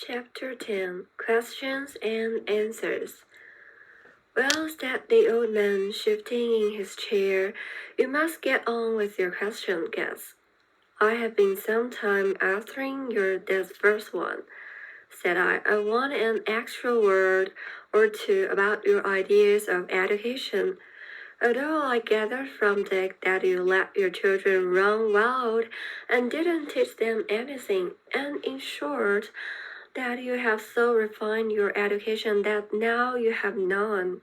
Chapter 10 Questions and Answers. Well, said the old man, shifting in his chair, you must get on with your question, guess. I have been some time answering this first one, said I. I want an extra word or two about your ideas of education. Although I gathered from Dick that you let your children run wild and didn't teach them anything, and in short, that you have so refined your education that now you have none.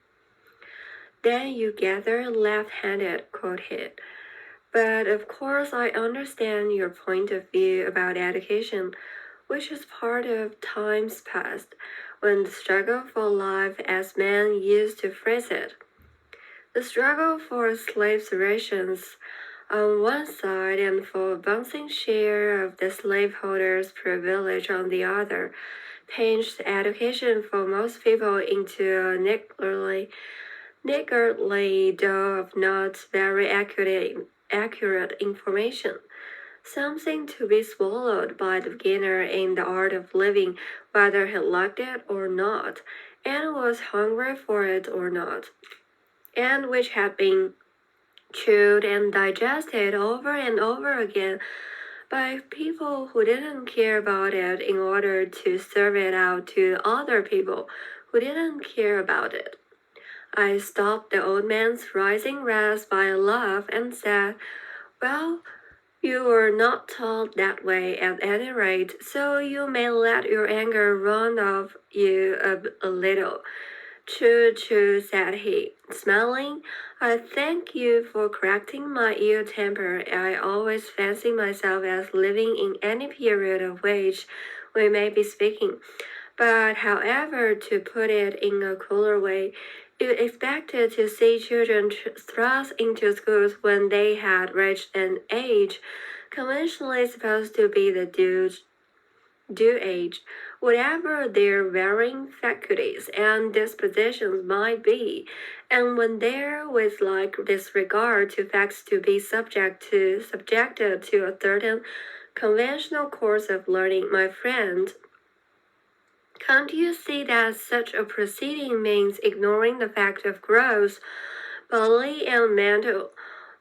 Then you gather left-handed, quoth he. But of course I understand your point of view about education, which is part of times past, when the struggle for life, as men used to phrase it. The struggle for slaves' rations on one side and for a bouncing share of the slaveholders' privilege on the other, changed education for most people into a niggardly dough of not very accurate information, something to be swallowed by the beginner in the art of living, whether he liked it or not, and was hungry for it or not, and which had been chewed and digested over and over again by people who didn't care about it in order to serve it out to other people who didn't care about it. I stopped the old man's rising wrath by a laugh and said, well, you were not taught that way at any rate, so you may let your anger run off you a little. True, true, said he, smiling. I thank you for correcting my ill temper. I always fancy myself as living in any period of which we may be speaking. But however, to put it in a cooler way, you expected to see children thrust into schools when they had reached an age conventionally supposed to be the due age, whatever their varying faculties and dispositions might be, and when there was like disregard to facts to be subjected to a certain conventional course of learning, my friend. Can't you see that such a proceeding means ignoring the fact of growth, bodily and mental?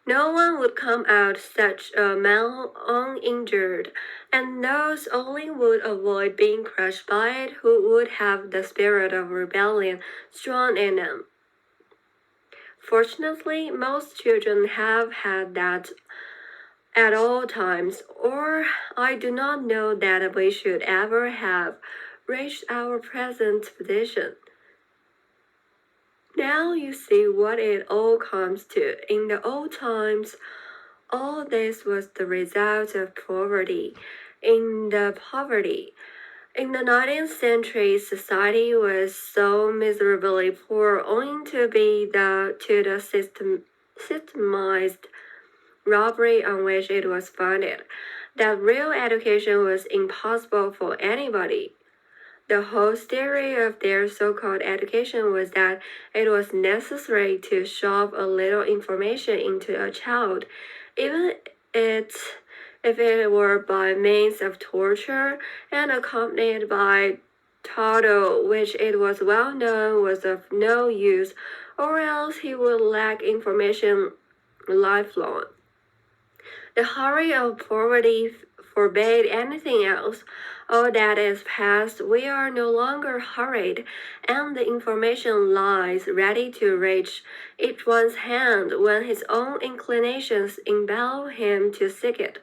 No one would come out such a man uninjured, and those only would avoid being crushed by it who would have the spirit of rebellion strong in them. Fortunately, most children have had that at all times, or I do not know that we should ever have reached our present position. Now you see what it all comes to. In the old times, all this was the result of poverty. In the 19th century, society was so miserably poor owing to the systemized robbery on which it was founded, that real education was impossible for anybody. The whole theory of their so-called education was that it was necessary to shove a little information into a child, even if it were by means of torture and accompanied by twaddle, which it was well known was of no use, or else he would lack information lifelong. The hurry of poverty forbade anything else. All that is past, we are no longer hurried, and the information lies ready to reach each one's hand when his own inclinations impel him to seek it.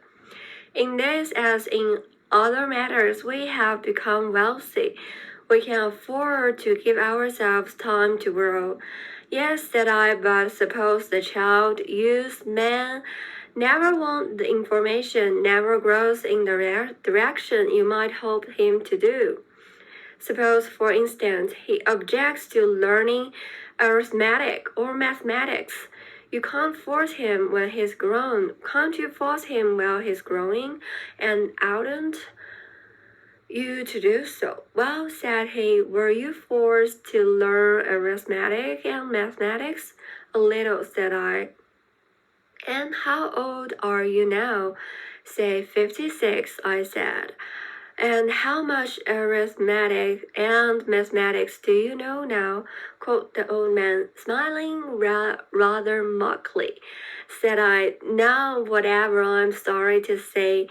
In this, as in other matters, we have become wealthy. We can afford to give ourselves time to grow. Yes, said I, but suppose the child, youth, man, never wants the information, never grows in the direction you might hope him to do. Suppose, for instance, he objects to learning arithmetic or mathematics. You can't force him when he's grown. Can't you force him while he's growing? And oughtn't you to do so? Well, said he, were you forced to learn arithmetic and mathematics? A little, said I. And how old are you now? Say 56, I said. And how much arithmetic and mathematics do you know now? Quoth the old man, smiling rather mockingly. Said I, now whatever, I'm sorry to say.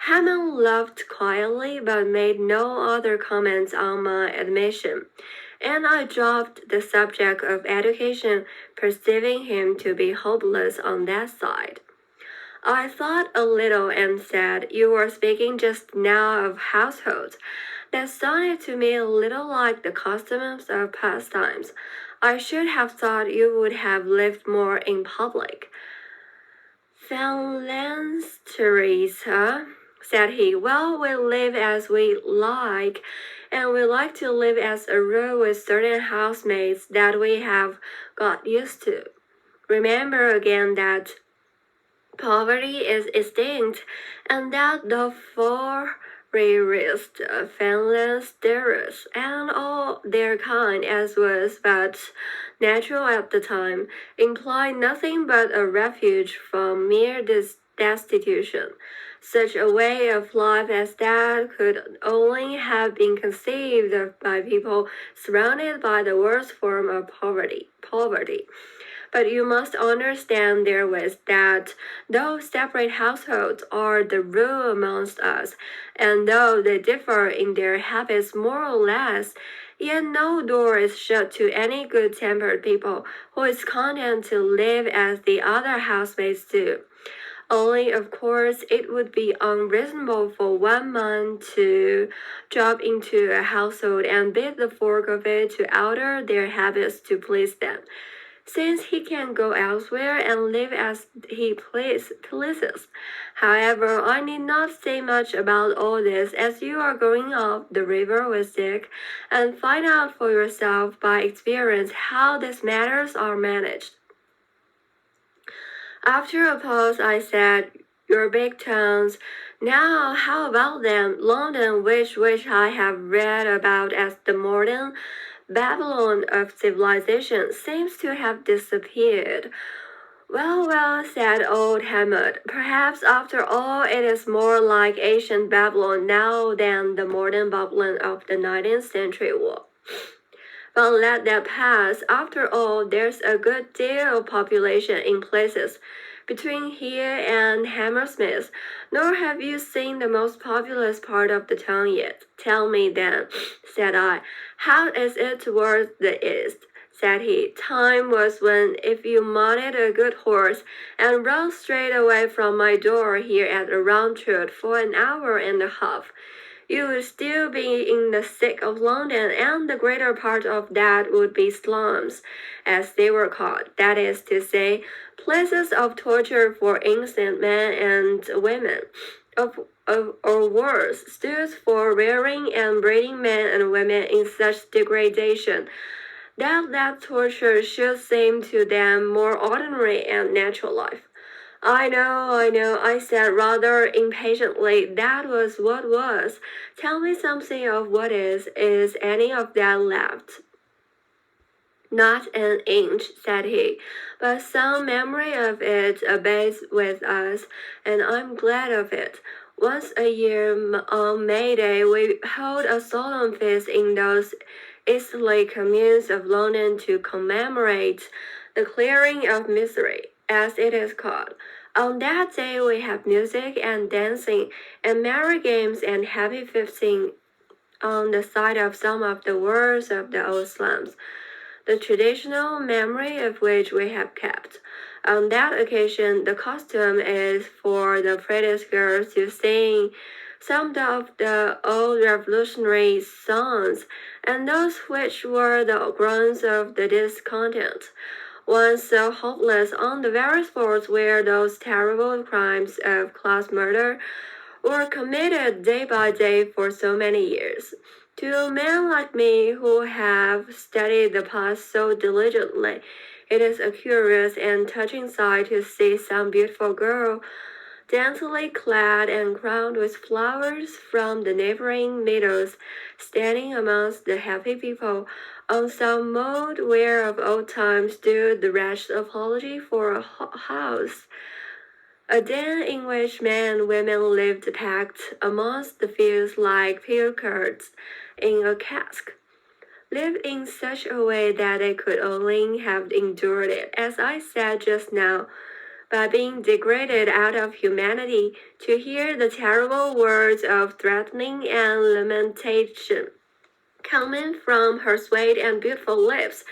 Hammond laughed quietly, but made no other comments on my admission, and I dropped the subject of education, perceiving him to be hopeless on that side. I thought a little and said, you were speaking just now of households. That sounded to me a little like the customs of past times. I should have thought you would have lived more in public. Finland's Teresa, said he. Well, we live as we like, and we like to live as a rule with certain housemates that we have got used to. Remember again that poverty is extinct, and that the foreigners, Finlanders, and all their kind, as was but natural at the time, imply nothing but a refuge from mere destitution. Such a way of life as that could only have been conceived of by people surrounded by the worst form of poverty. But you must understand therewith that though separate households are the rule amongst us, and though they differ in their habits more or less, yet no door is shut to any good-tempered people who is content to live as the other housemates do. Only, of course, it would be unreasonable for one man to drop into a household and bid the folk of it to alter their habits to please them, since he can go elsewhere and live as he pleases. However, I need not say much about all this, as you are going up the river with Dick, and find out for yourself by experience how these matters are managed. After a pause, I said, your big towns. Now, how about them? London, which I have read about as the modern Babylon of civilization, seems to have disappeared. Well, well, said old Hammond. Perhaps after all it is more like ancient Babylon now than the modern Babylon of the 19th century was. But let that pass. After all, there's a good deal of population in places between here and Hammersmith. Nor have you seen the most populous part of the town yet. Tell me then, said I, how is it towards the east? Said he. Time was when if you mounted a good horse and rode straight away from my door here at a round trot for an hour and a half, you would still be in the thick of London, and the greater part of that would be slums, as they were called. That is to say, places of torture for innocent men and women, or worse, stools for rearing and breeding men and women in such degradation that torture should seem to them more ordinary and natural life. I know, I said rather impatiently. That was what was. Tell me something of what is. Is any of that left? Not an inch, said he, but some memory of it abates with us, and I'm glad of it. Once a year on May Day, we hold a solemn feast in those easterly communes of London to commemorate the clearing of misery, as it is called. On that day, we have music and dancing, and merry games and happy feasting on the site of some of the worst of the old slums, the traditional memory of which we have kept. On that occasion, the custom is for the prettiest girls to sing some of the old revolutionary songs, and those which were the groans of the discontent, once so hopeless on the very spot where those terrible crimes of class murder were committed day by day for so many years. To men like me who have studied the past so diligently, it is a curious and touching sight to see some beautiful girl, daintily clad and crowned with flowers from the neighboring meadows, standing amongst the happy people on some mound where of old time stood the wretched apology for a house, a den in which men and women lived packed amongst the fields like pilchards in a cask, lived in such a way that they could only have endured it, as I said just now, by being degraded out of humanity, to hear the terrible words of threatening and lamentation coming from her sweet and beautiful lips,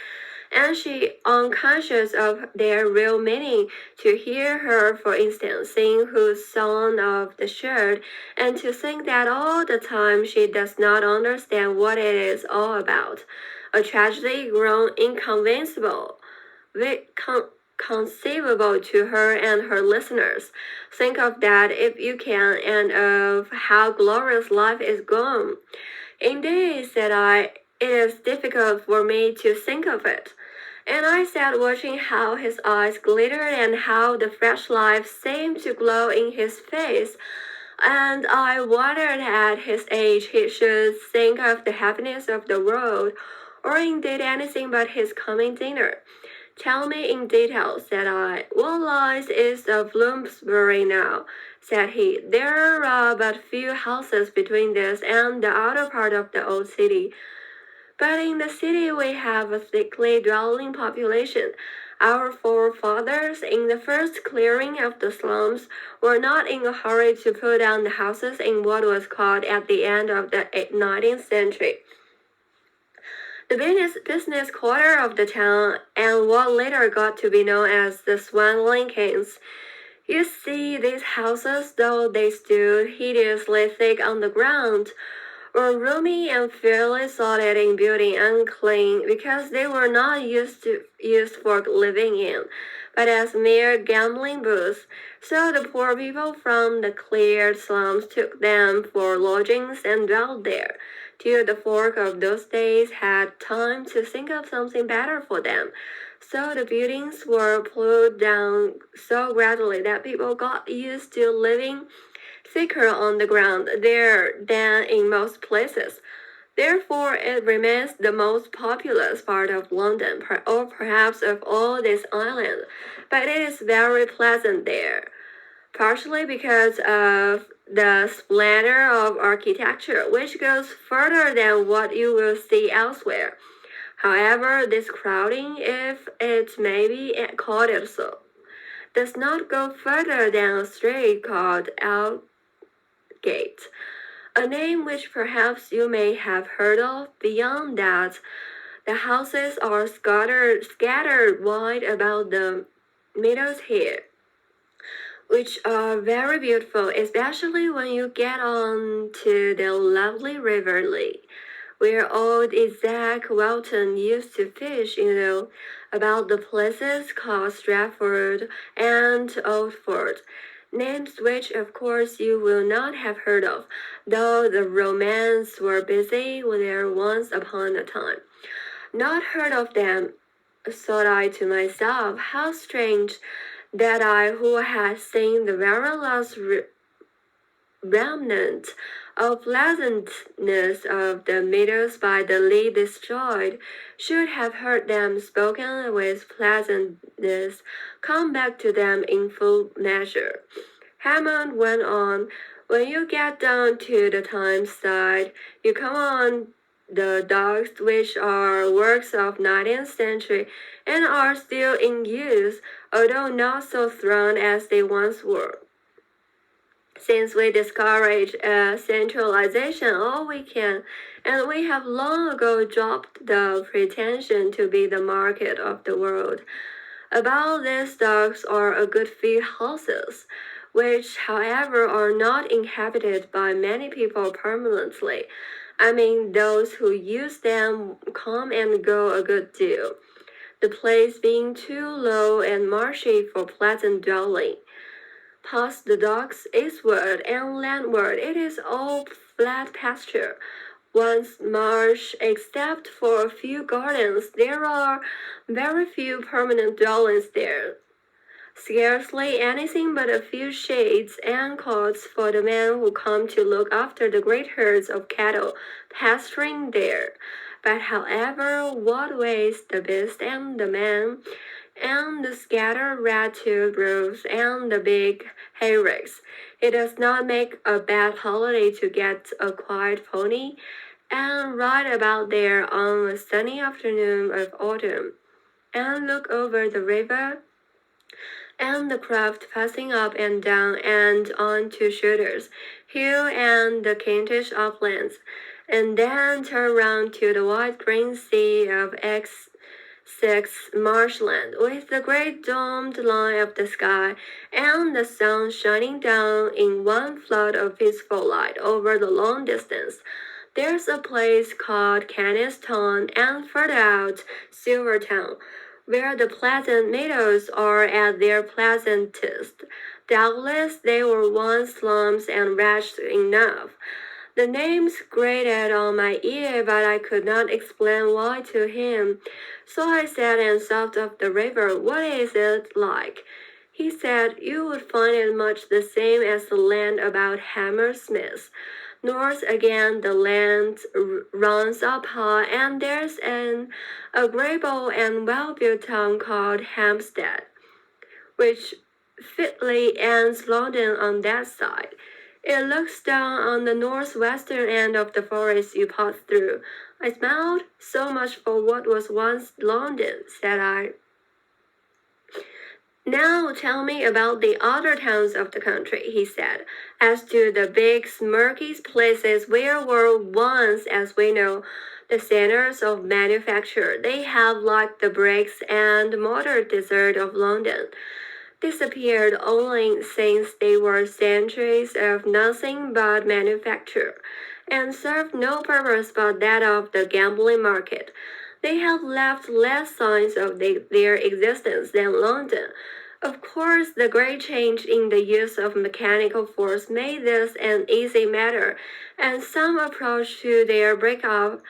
and she unconscious of their real meaning, to hear her, for instance, sing whose song of the shirt, and to think that all the time she does not understand what it is all about, a tragedy grown inconceivable, conceivable to her and her listeners. Think of that if you can, and of how glorious life is gone. Indeed, said I, it is difficult for me to think of it. And I sat watching how his eyes glittered and how the fresh life seemed to glow in his face. And I wondered at his age he should think of the happiness of the world, or indeed anything but his coming dinner. Tell me in detail, said I. What lies east of Bloomsbury now? Said he. There are but few houses between this and the outer part of the old city. But in the city we have a thickly dwelling population. Our forefathers, in the first clearing of the slums, were not in a hurry to put down the houses in what was called at the end of the 19th century the business quarter of the town, and what later got to be known as the Swan Lincolns. You see, these houses, though they stood hideously thick on the ground, were roomy and fairly solid in building and clean, because they were not used for living in, but as mere gambling booths. So the poor people from the cleared slums took them for lodgings and dwelt there, till the folk of those days had time to think of something better for them. So the buildings were pulled down so gradually that people got used to living thicker on the ground there than in most places. Therefore, it remains the most populous part of London, or perhaps of all this island, but it is very pleasant there, partially because of the splendor of architecture, which goes further than what you will see elsewhere. However, this crowding, if it may be called it so, does not go further than a street called Aldgate, a name which perhaps you may have heard of. Beyond that, the houses are scattered wide about the meadows here, which are very beautiful, especially when you get on to the lovely River Lee, where old Isaac Walton used to fish, about the places called Stratford and Oldford, names which of course you will not have heard of, though the Romans were busy there once upon a time. Not heard of them, thought I to myself. How strange that I, who had seen the very last remnant of pleasantness of the meadows by the Lee destroyed, should have heard them spoken with pleasantness come back to them in full measure. Hammond went on. When you get down to the Thames side, you come on the docks, which are works of 19th century and are still in use, although not so thronged as they once were. Since we discourage centralization all we can, and we have long ago dropped the pretension to be the market of the world. About these docks are a good few houses, which, however, are not inhabited by many people permanently. I mean, those who use them come and go a good deal, the place being too low and marshy for pleasant dwelling. Past the docks, eastward and landward, it is all flat pasture. Once marsh, except for a few gardens, there are very few permanent dwellings there. Scarcely anything but a few sheds and cots for the men who come to look after the great herds of cattle pasturing there. But however, what ways the beast and the man, and the scattered red-tailed roofs and the big hayricks. It does not make a bad holiday to get a quiet pony and ride about there on a sunny afternoon of autumn and look over the river and the craft passing up and down and on to Shooter's Hill and the Kentish uplands, and then turn round to the wide green sea of Essex marshland, with the great domed line of the sky and the sun shining down in one flood of peaceful light over the long distance. There's a place called Kenniston, and further out, Silvertown, where the pleasant meadows are at their pleasantest. Doubtless they were once slums and wretched enough. The names grated on my ear, but I could not explain why to him. So I said and thought of the river. What is it like? He said, you would find it much the same as the land about Hammersmith. North again, the land runs up high, and there's an agreeable and well-built town called Hampstead, which fitly ends London on that side. It looks down on the northwestern end of the forest you pass through. I smiled. So much for what was once London, said I. Now tell me about the other towns of the country, he said. As to the big smirky places where were once, as we know, the centers of manufacture, they have, like the bricks and mortar desert of London, disappeared only since they were centuries of nothing but manufacture, and served no purpose but that of the gambling market. They have left less signs of their existence than London. Of course, the great change in the use of mechanical force made this an easy matter, and some approach to their breakup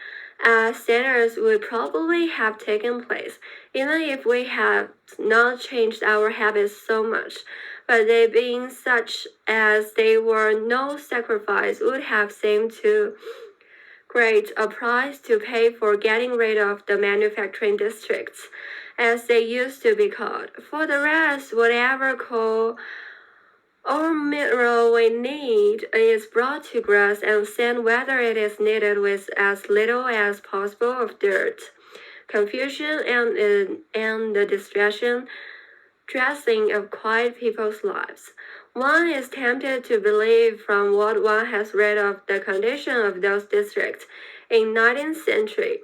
as centers would probably have taken place, even if we had not changed our habits so much. But they being such as they were, no sacrifice would have seemed too great a price to pay for getting rid of the manufacturing districts, as they used to be called. For the rest, whatever coal or mineral we need is brought to grass and sent whether it is needed with as little as possible of dirt, confusion, and the distraction dressing of quiet people's lives. One is tempted to believe from what one has read of the condition of those districts in 19th century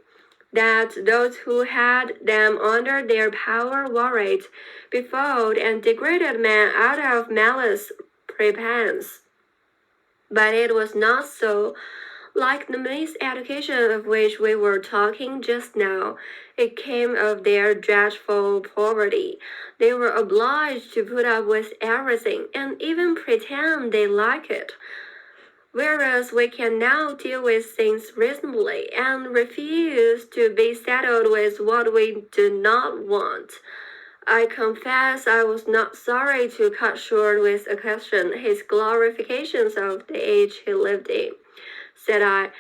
that those who had them under their power worried, befooled, and degraded men out of malice prepense. But it was not so. Like the miseducation of which we were talking just now, it came of their dreadful poverty. They were obliged to put up with everything and even pretend they like it. Whereas we can now deal with things reasonably and refuse to be settled with what we do not want. I confess I was not sorry to cut short with a question his glorifications of the age he lived in. Said I.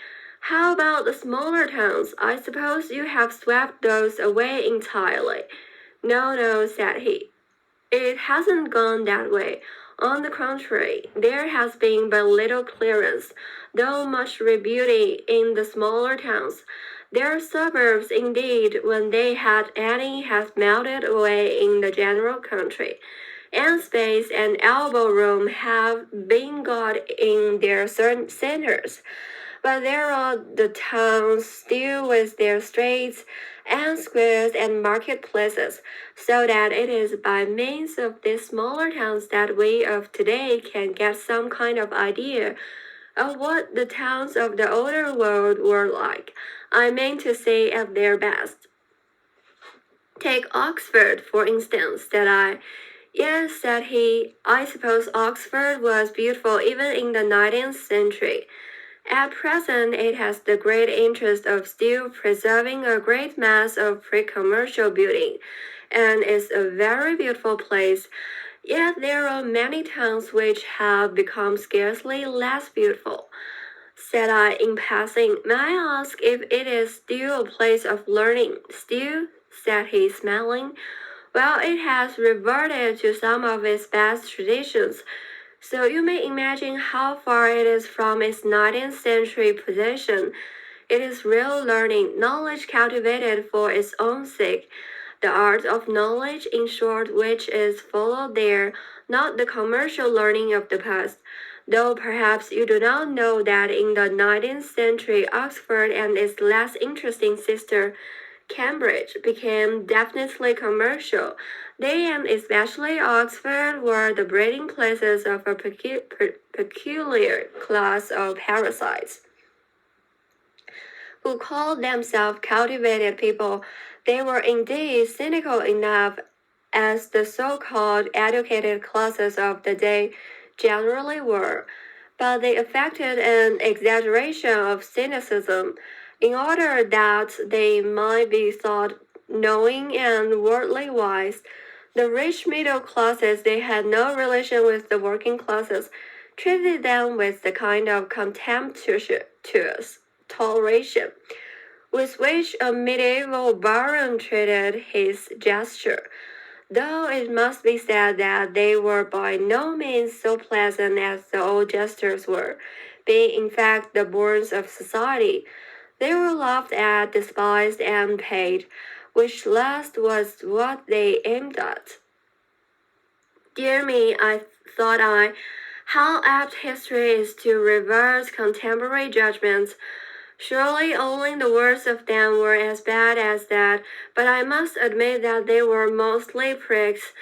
How about the smaller towns? I suppose you have swept those away entirely. No, no, said he. It hasn't gone that way. On the contrary, there has been but little clearance, though much rebuilding in the smaller towns. Their suburbs, indeed, when they had any, have melted away in the general country, and space and elbow room have been got in their centers. But there are the towns still with their streets and squares and marketplaces, so that it is by means of these smaller towns that we of today can get some kind of idea of what the towns of the older world were like. I mean to say at their best. Take Oxford, for instance, said I. Yes, said he. I suppose Oxford was beautiful even in the 19th century. At present, it has the great interest of still preserving a great mass of pre-commercial building, and is a very beautiful place. Yet there are many towns which have become scarcely less beautiful. Said I in passing, may I ask if it is still a place of learning? Still, said he, smiling. while it has reverted to some of its best traditions. So you may imagine how far it is from its 19th century position. It is real learning, knowledge cultivated for its own sake. The art of knowledge, in short, which is followed there, not the commercial learning of the past. Though perhaps you do not know that in the 19th century, Oxford and its less interesting sister, Cambridge, became definitely commercial. They, and especially Oxford, were the breeding places of a peculiar class of parasites who called themselves cultivated people. They were indeed cynical enough, as the so-called educated classes of the day generally were, but they affected an exaggeration of cynicism in order that they might be thought knowing and worldly wise. The rich middle classes, they had no relation with the working classes, treated them with the kind of contemptuous toleration with which a medieval baron treated his gesture, though it must be said that they were by no means so pleasant as the old jesters were, being in fact the bones of society. They were laughed at, despised, and paid, which last was what they aimed at. Dear me, thought I, how apt history is to reverse contemporary judgments. Surely only the worst of them were as bad as that, but I must admit that they were mostly pricks,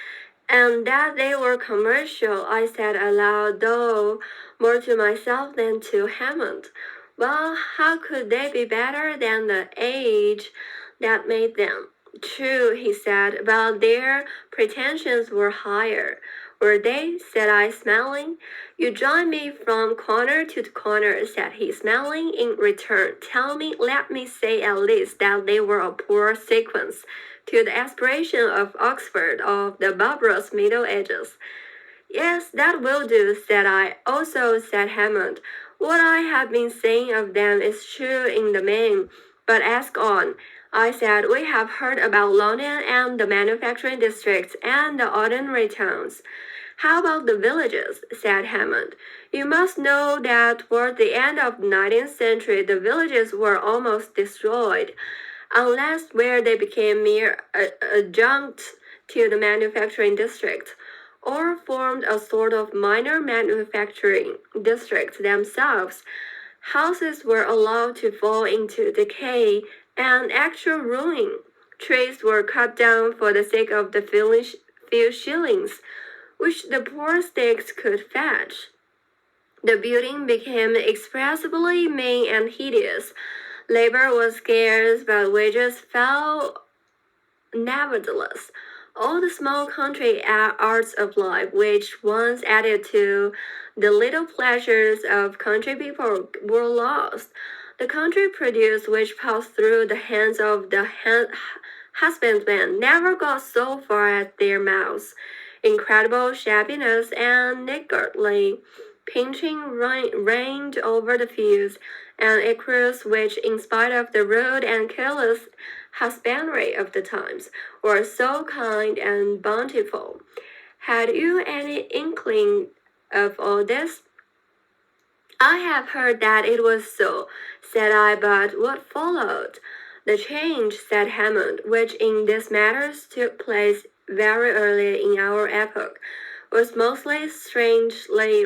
and that they were commercial, I said aloud, though more to myself than to Hammond. Well, how could they be better than the age that made them? True, he said, but their pretensions were higher. Were they? Said I, smiling. You join me from corner to corner, said he, smiling in return. Tell me, let me say at least that they were a poor sequence to the aspiration of Oxford of the barbarous Middle Ages. Yes, that will do, said I. Also, said Hammond, what I have been saying of them is true in the main, but ask on. I said, we have heard about London and the manufacturing districts and the ordinary towns. How about the villages? Said Hammond. You must know that toward the end of the 19th century, the villages were almost destroyed, unless where they became mere adjuncts to the manufacturing district, or formed a sort of minor manufacturing district themselves. Houses were allowed to fall into decay and actual ruin. Trees were cut down for the sake of the few shillings which the poor stakes could fetch. The building became inexpressibly mean and hideous. Labor was scarce, but wages fell nevertheless. All the small country arts of life, which once added to the little pleasures of country people, were lost. The country produce which passed through the hands of the husbandmen never got so far as their mouths. Incredible shabbiness and niggardly pinching reigned over the fields, and acres which, in spite of the rude and careless husbandry of the times, were so kind and bountiful. Had you any inkling of all this? I have heard that it was so, said I, but what followed? The change, said Hammond, which in these matters took place very early in our epoch, was mostly strangely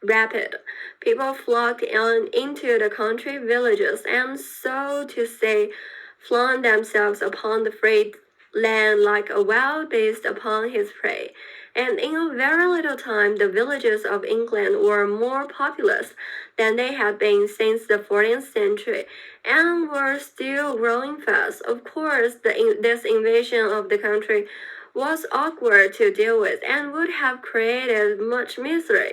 rapid. People flocked into the country villages and, so to say, flung themselves upon the free land like a wild beast upon his prey. And in a very little time, the villages of England were more populous than they had been since the 14th century, and were still growing fast. Of course, this invasion of the country was awkward to deal with and would have created much misery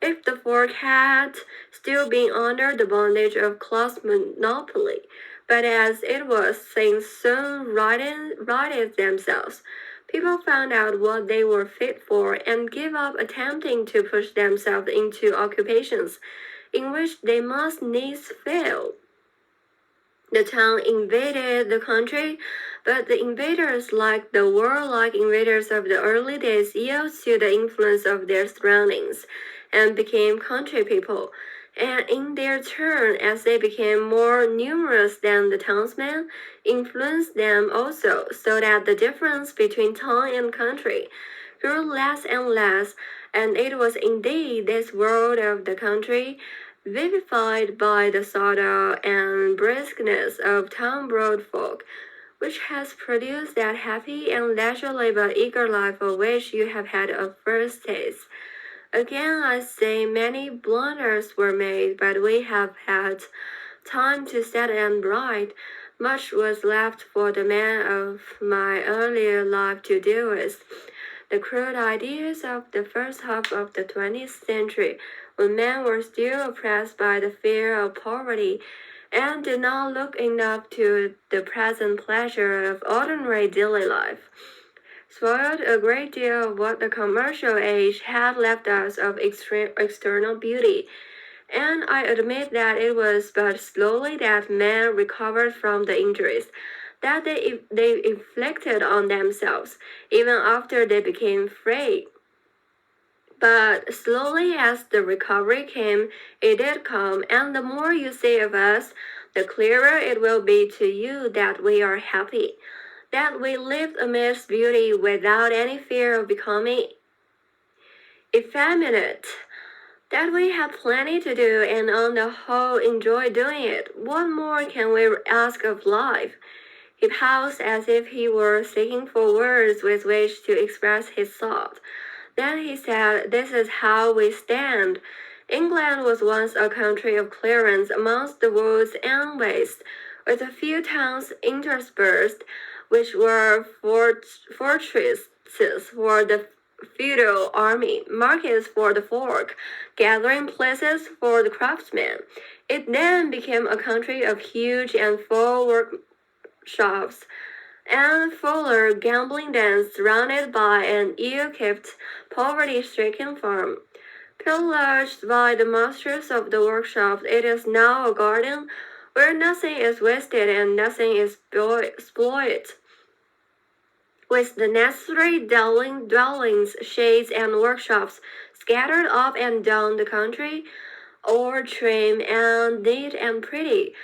if the folk had still been under the bondage of class monopoly. But as it was, things soon righted themselves. People found out what they were fit for and gave up attempting to push themselves into occupations in which they must needs fail. The town invaded the country, but the invaders, like the warlike invaders of the early days, yielded to the influence of their surroundings and became country people. And in their turn, as they became more numerous than the townsmen, influenced them also, so that the difference between town and country grew less and less, and it was indeed this world of the country, vivified by the sorrow and briskness of town-bred folk, which has produced that happy and leisurely but eager life of which you have had a first taste. Again, I say many blunders were made, but we have had time to set and right. Much was left for the men of my earlier life to deal with. The crude ideas of the first half of the 20th century, when men were still oppressed by the fear of poverty and did not look enough to the present pleasure of ordinary daily life, spoiled a great deal of what the commercial age had left us of external beauty. And I admit that it was but slowly that men recovered from the injuries that they inflicted on themselves, even after they became free. But slowly as the recovery came, it did come, and the more you see of us, the clearer it will be to you that we are happy, that we lived amidst beauty without any fear of becoming effeminate, that we had plenty to do and on the whole enjoy doing it. What more can we ask of life? He paused as if he were seeking for words with which to express his thought. Then he said, "This is how we stand. England was once a country of clearance amongst the woods and wastes, with a few towns interspersed, which were fortresses for the feudal army, markets for the folk, gathering places for the craftsmen. It then became a country of huge and full workshops, and fuller gambling dens surrounded by an ill-kept, poverty-stricken farm. Pillaged by the masters of the workshops, it is now a garden where nothing is wasted and nothing is spoiled, with the necessary dwellings, shades, and workshops scattered up and down the country, all trim and neat and pretty.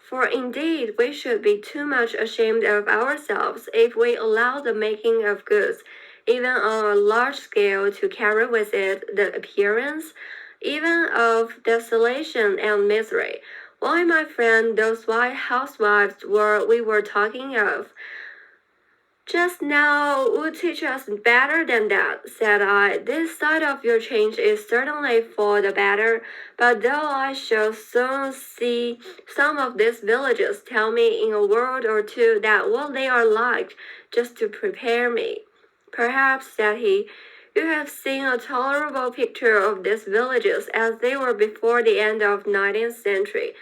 For indeed we should be too much ashamed of ourselves if we allow the making of goods, even on a large scale, to carry with it the appearance even of desolation and misery. Why, my friend, those white housewives we were talking of just now would teach us better than that, said I. This side of your change is certainly for the better, but though I shall soon see some of these villages, tell me in a word or two that what they are like, just to prepare me. Perhaps, said he, you have seen a tolerable picture of these villages as they were before the end of 19th century.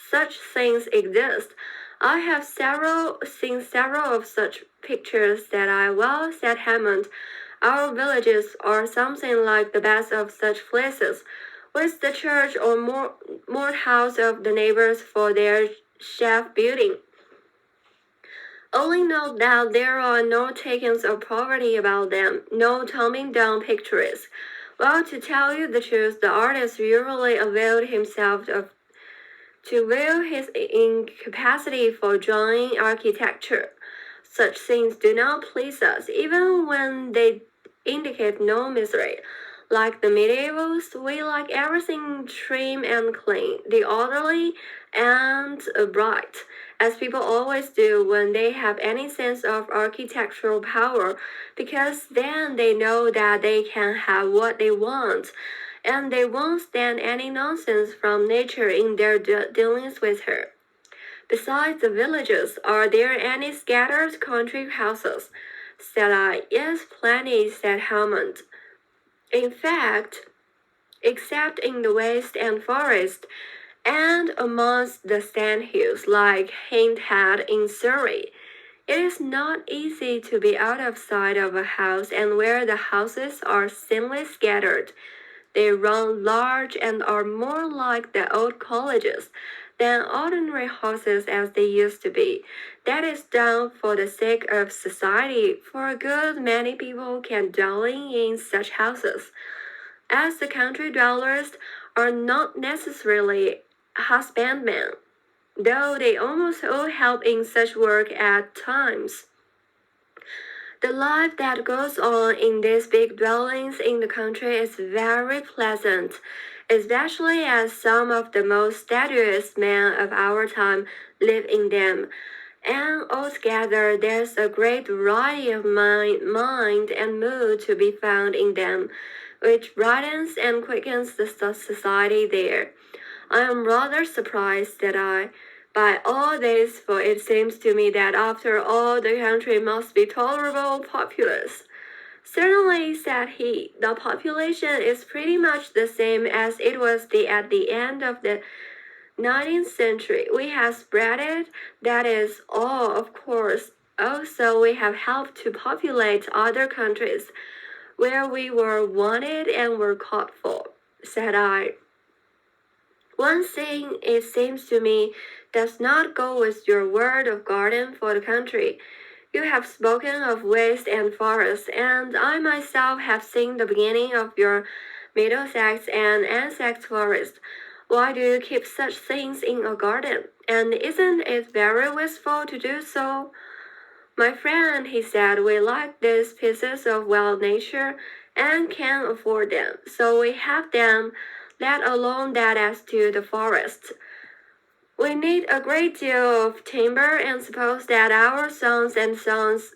Such things exist. I have seen several of such pictures, said I. Well, said Hammond, our villages are something like the best of such places, with the church or moat house of the neighbors for their chief building. Only note that there are no tokens of poverty about them, no tumbling down pictures. Well, to tell you the truth, the artist usually availed himself of to veil his incapacity for drawing architecture. Such things do not please us, even when they indicate no misery. Like the medievals, we like everything trim and clean, the orderly and bright, as people always do when they have any sense of architectural power, because then they know that they can have what they want, and they won't stand any nonsense from nature in their dealings with her. Besides the villages, are there any scattered country houses? Said I. Yes, plenty, said Hammond. In fact, except in the waste and forest, and amongst the sandhills like Hindhead in Surrey, it is not easy to be out of sight of a house, and where the houses are thinly scattered, they run large and are more like the old colleges than ordinary houses as they used to be. That is done for the sake of society, for a good many people can dwell in such houses, as the country dwellers are not necessarily husbandmen, though they almost all help in such work at times. The life that goes on in these big dwellings in the country is very pleasant, especially as some of the most studious men of our time live in them. And altogether, there's a great variety of mind and mood to be found in them, which brightens and quickens the society there. I am rather surprised by all this, for it seems to me that after all the country must be tolerable populous. Certainly, said he, the population is pretty much the same as it was at the end of the 19th century. We have spread it, that is all, of course. Also, we have helped to populate other countries where we were wanted and were caught for, said I. One thing, it seems to me, does not go with your word of garden for the country. You have spoken of waste and forest, and I myself have seen the beginning of your Middlesex and Essex forest. Why do you keep such things in a garden? And isn't it very wasteful to do so? My friend, he said, we like these pieces of wild nature and can afford them, so we have them, let alone that as to the forests. We need a great deal of timber and suppose that our sons and sons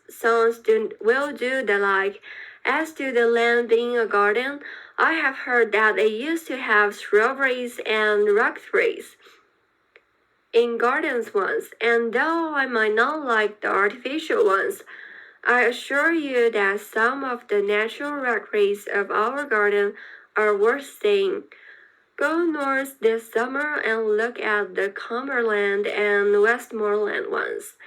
will do the like. As to the land being a garden, I have heard that they used to have shrubberies and rock trees in gardens once, and though I might not like the artificial ones, I assure you that some of the natural rockeries of our garden are worth seeing. Go north this summer and look at the Cumberland and Westmoreland ones,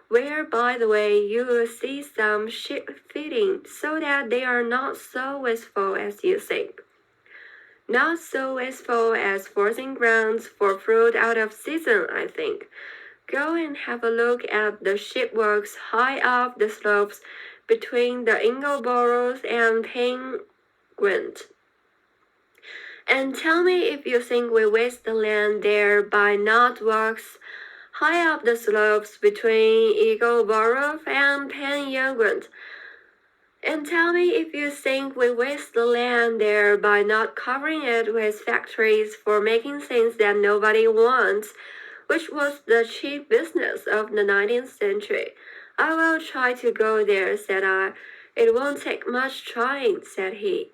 where, by the way, you will see some sheep feeding, so that they are not so wasteful as you think. Not so wasteful as forcing grounds for fruit out of season, I think. Go and have a look at the sheep walks high up the slopes between the Ingleburrows and Penguint. And tell me if you think we waste the land there by not walks high up the slopes between Eagleborough and Penguint. And tell me if you think we waste the land there by not covering it with factories for making things that nobody wants, which was the chief business of the 19th century. I will try to go there, said I. It won't take much trying, said he.